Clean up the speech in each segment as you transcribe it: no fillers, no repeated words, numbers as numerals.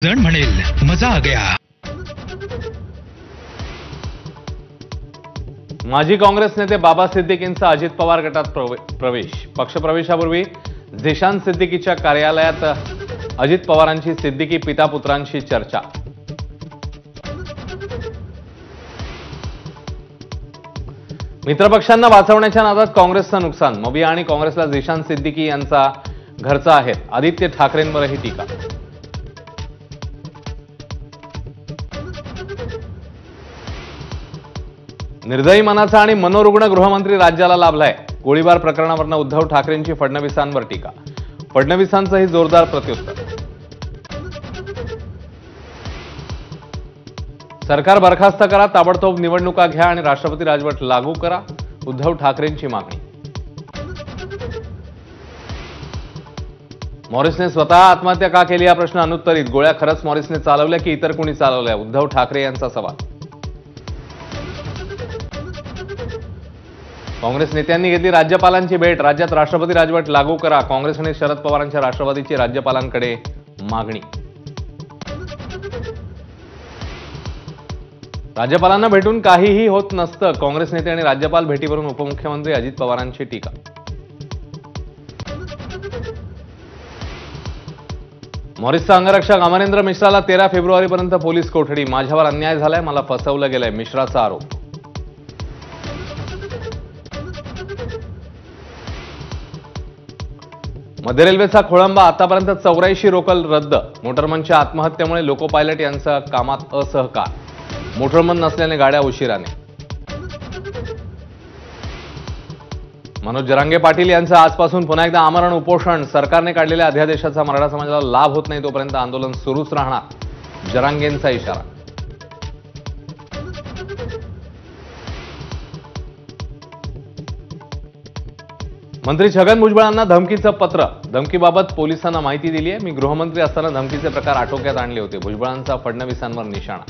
जण म्हणेल मजा आ गया। माजी काँग्रेस नेते बाबा सिद्दीकींचा अजित पवार गटात प्रवेश। पक्षप्रवेशापूर्वी झिशान सिद्दीकीच्या कार्यालयात अजित पवारांची सिद्दीकी पिता पुत्रांशी चर्चा। मित्रपक्षांना वाचवण्याच्या नादात काँग्रेसचं नुकसान। मविया आणि काँग्रेसला झिशान सिद्दीकी यांचा घरचा आहे। आदित्य ठाकरेंवरही टीका। निर्दयी मनाचा आणि मनोरुग्ण गृहमंत्री राज्याला लाभलाय। गोळीबार प्रकरणावरून उद्धव ठाकरेंची फडणवीसांवर टीका। फडणवीसांचंही जोरदार प्रत्युत्तर। सरकार बरखास्त करा, ताबडतोब निवडणुका घ्या आणि राष्ट्रपती राजवट लागू करा, उद्धव ठाकरेंची मागणी। मॉरिसने स्वतः आत्महत्या का केली या प्रश्न अनुत्तरित। गोळ्या खरंच मॉरिसने चालवल्या की इतर कोणी चालवल्या, उद्धव ठाकरे यांचा सवाल। काँग्रेस नेत्यांनी घेतली राज्यपालांची भेट। राज्यात राष्ट्रपती राजवट लागू करा, काँग्रेस आणि शरद पवारांच्या राष्ट्रवादीची राज्यपालांकडे मागणी। राज्यपालांना भेटून काहीही होत नसतं, काँग्रेस नेते आणि राज्यपाल भेटीवरून उपमुख्यमंत्री अजित पवारांची टीका। मॉरिसचा अंगरक्षक अमरेंद्र मिश्राला 13 फेब्रुवारीपर्यंत पोलीस कोठडी। माझ्यावर अन्याय झालाय, मला फसवलं गेलंय, मिश्राचा आरोप। मध्य रेल्वेचा खोळंबा, आतापर्यंत 84 रोकल रद्द। मोटरमनच्या आत्महत्येमुळे लोको पायलट यांचा कामात असहकार। मोटरमन नसल्याने गाड्या उशिराने। मनोज जरांगे पाटील यांचं आजपासून पुन्हा एकदा आमरण उपोषण। सरकारने काढलेल्या अध्यादेशाचा मराठा समाजाला लाभ होत नाही तोपर्यंत आंदोलन सुरूच राहणार, जरांगेंचा इशारा। मंत्री छगन भुजबळांना धमकीचं पत्र। धमकीबाबत पोलिसांना माहिती दिली आहे। मी गृहमंत्री असताना धमकीचे प्रकार आटोक्यात आणले होते, भुजबळांचा फडणवीसांवर निशाणा।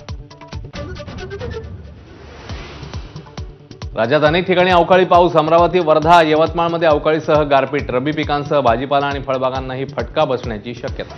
राज्यात अनेक ठिकाणी अवकाळी पाऊस। अमरावती, वर्धा, यवतमाळमध्ये अवकाळीसह गारपीट। रब्बी पिकांसह भाजीपाला आणि फळबागांनाही फटका बसण्याची शक्यता।